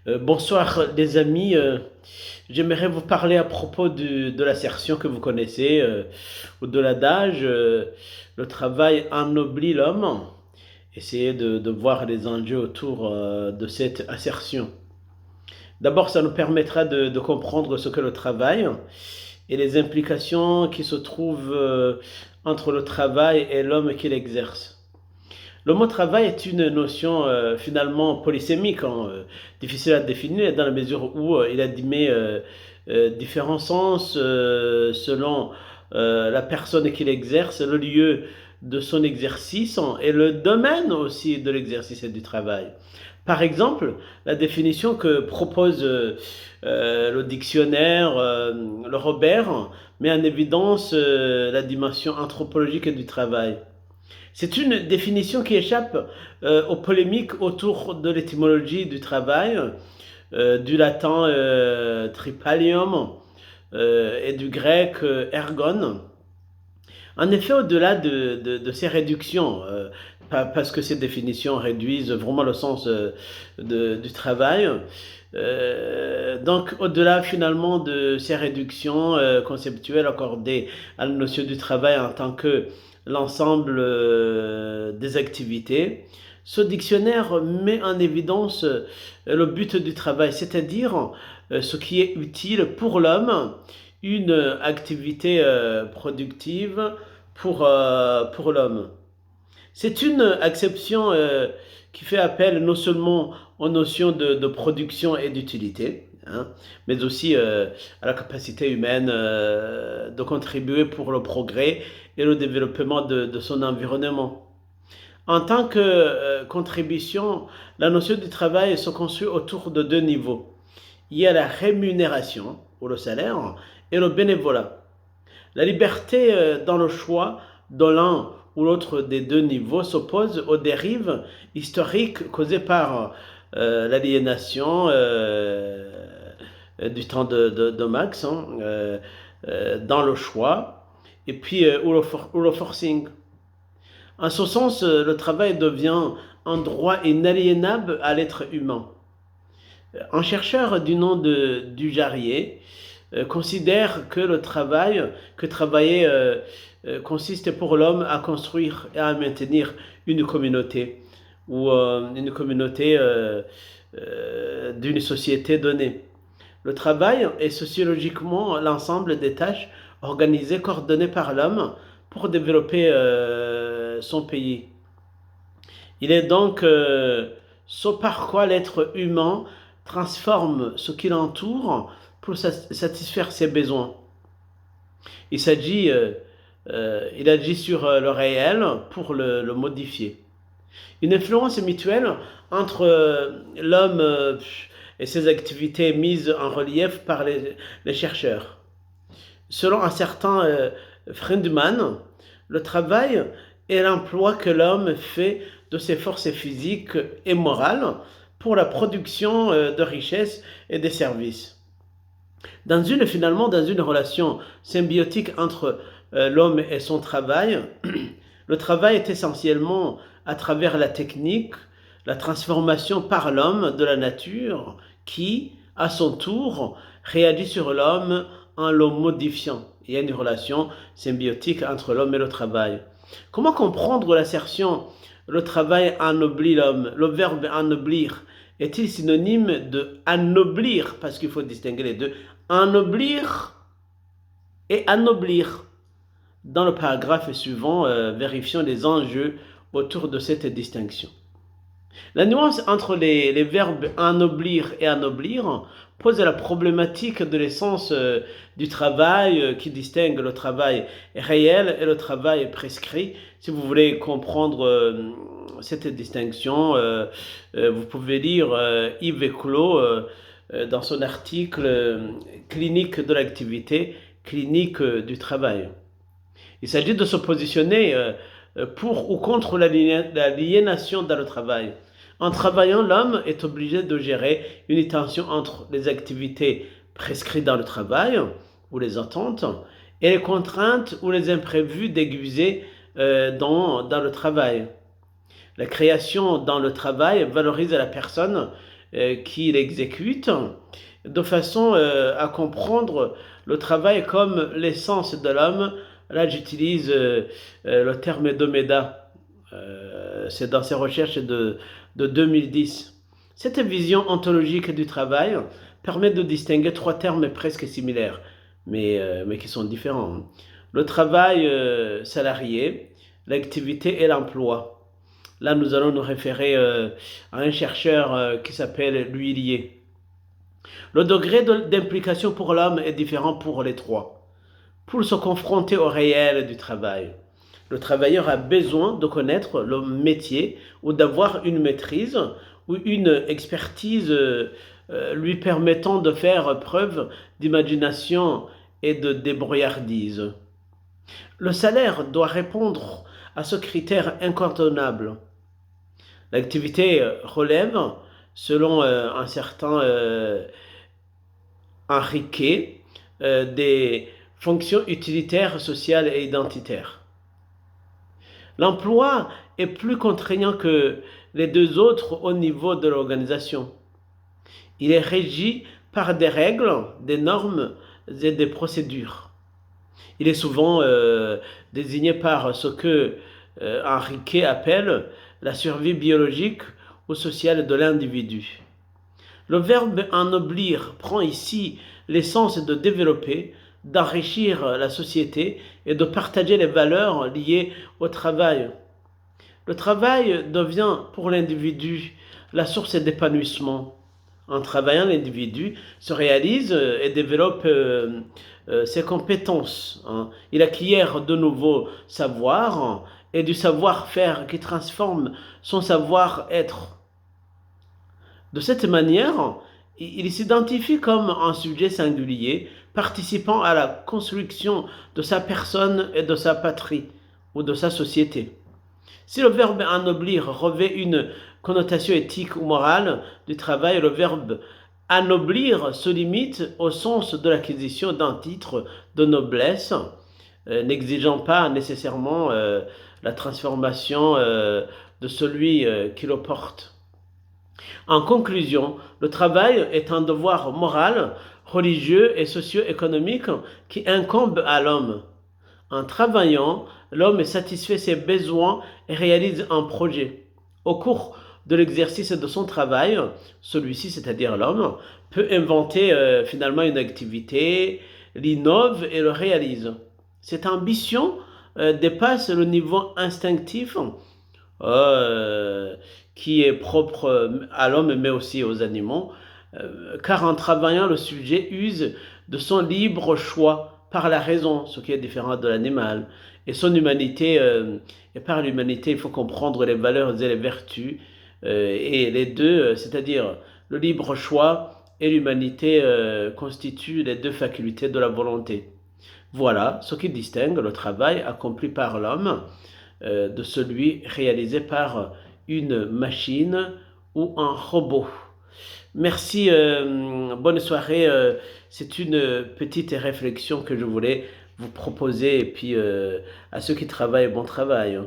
Bonsoir les amis. J'aimerais vous parler à propos de l'assertion que vous connaissez, ou de l'adage le travail ennoblit l'homme. Essayez de voir les enjeux autour de cette assertion. D'abord, ça nous permettra de comprendre ce que le travail et les implications qui se trouvent entre le travail et l'homme qui l'exerce. Le mot travail est une notion finalement polysémique, difficile à définir dans la mesure où il admet différents sens selon la personne qui l'exerce, le lieu de son exercice et le domaine aussi de l'exercice et du travail. Par exemple, la définition que propose le dictionnaire, le Robert, met en évidence la dimension anthropologique du travail. C'est une définition qui échappe aux polémiques autour de l'étymologie du travail, du latin tripalium et du grec ergon. En effet, au-delà de ces réductions, parce que ces définitions réduisent vraiment le sens du travail, donc au-delà finalement de ces réductions conceptuelles accordées à la notion du travail en tant que l'ensemble des activités, ce dictionnaire met en évidence le but du travail, c'est-à-dire ce qui est utile pour l'homme, une activité productive pour l'homme. C'est une acception qui fait appel non seulement aux notions de production et d'utilité, mais aussi à la capacité humaine de contribuer pour le progrès et le développement de son environnement. En tant que contribution, la notion du travail se construit autour de deux niveaux. Il y a la rémunération, ou le salaire, et le bénévolat. La liberté dans le choix de l'un ou l'autre des deux niveaux s'oppose aux dérives historiques causées par l'aliénation du temps de Max dans le choix, et puis ou le forcing. En ce sens, le travail devient un droit inaliénable à l'être humain. Un chercheur du nom de Dujarrier considère que travailler consiste pour l'homme à construire et à maintenir une communauté ou une communauté d'une société donnée. Le travail est sociologiquement l'ensemble des tâches organisées, coordonnées par l'homme pour développer son pays. Il est donc ce par quoi l'être humain transforme ce qui l'entoure pour satisfaire ses besoins. Il agit sur le réel pour le modifier. Une influence mutuelle entre l'homme et ses activités mises en relief par les chercheurs. Selon un certain Friedman, le travail est l'emploi que l'homme fait de ses forces physiques et morales pour la production de richesses et de services. Dans une relation symbiotique entre l'homme et son travail, le travail est essentiellement à travers la technique, la transformation par l'homme de la nature qui, à son tour, réagit sur l'homme en le modifiant. Il y a une relation symbiotique entre l'homme et le travail. Comment comprendre l'assertion « le travail ennoblit l'homme » ? Le verbe « ennoblir » est-il synonyme de « annoblir » ? Parce qu'il faut distinguer les deux. Ennoblir et annoblir. Dans le paragraphe suivant, vérifions les enjeux autour de cette distinction. La nuance entre les verbes ennoblir et annoblir pose la problématique de l'essence du travail qui distingue le travail réel et le travail prescrit. Si vous voulez comprendre cette distinction, vous pouvez lire Yves Eclot dans son article Clinique de l'activité, clinique du travail. Il s'agit de se positionner pour ou contre l'aliénation dans le travail. En travaillant, l'homme est obligé de gérer une tension entre les activités prescrites dans le travail, ou les attentes, et les contraintes ou les imprévus déguisés dans le travail. La création dans le travail valorise la personne qui l'exécute, de façon à comprendre le travail comme l'essence de l'homme. Là, j'utilise le terme d'Omeda. C'est dans ses recherches de 2010. Cette vision ontologique du travail permet de distinguer trois termes presque similaires, mais qui sont différents. Le travail salarié, l'activité et l'emploi. Là, nous allons nous référer à un chercheur qui s'appelle L'Huillier. Le degré d'implication pour l'homme est différent pour les trois. Pour se confronter au réel du travail, le travailleur a besoin de connaître le métier ou d'avoir une maîtrise ou une expertise lui permettant de faire preuve d'imagination et de débrouillardise. Le salaire doit répondre à ce critère incontournable. L'activité relève, selon un certain Henriquet, des fonctions utilitaires, sociales et identitaires. L'emploi est plus contraignant que les deux autres au niveau de l'organisation. Il est régi par des règles, des normes et des procédures. Il est souvent désigné par ce que Henriquet appelle la survie biologique ou sociale de l'individu. Le verbe ennoblir prend ici l'essence de développer, d'enrichir la société et de partager les valeurs liées au travail. Le travail devient pour l'individu la source d'épanouissement. En travaillant, l'individu se réalise et développe ses compétences. Il acquiert de nouveaux savoirs et du savoir-faire qui transforme son savoir-être. De cette manière, il s'identifie comme un sujet singulier, participant à la construction de sa personne et de sa patrie ou de sa société. Si le verbe ennoblir revêt une connotation éthique ou morale du travail, le verbe ennoblir se limite au sens de l'acquisition d'un titre de noblesse, n'exigeant pas nécessairement la transformation de celui qui le porte. En conclusion, le travail est un devoir moral, religieux et socio-économique qui incombe à l'homme. En travaillant, l'homme satisfait ses besoins et réalise un projet. Au cours de l'exercice de son travail, celui-ci, c'est-à-dire l'homme, peut inventer finalement une activité, l'innove et le réalise. Cette ambition dépasse le niveau instinctif qui est propre à l'homme mais aussi aux animaux, car en travaillant, le sujet use de son libre choix par la raison, ce qui est différent de l'animal. Et son humanité, et par l'humanité, il faut comprendre les valeurs et les vertus, et les deux, c'est-à-dire le libre choix et l'humanité, constituent les deux facultés de la volonté. Voilà ce qui distingue le travail accompli par l'homme de celui réalisé par une machine ou un robot. Merci, bonne soirée. C'est une petite réflexion que je voulais vous proposer et puis à ceux qui travaillent, bon travail.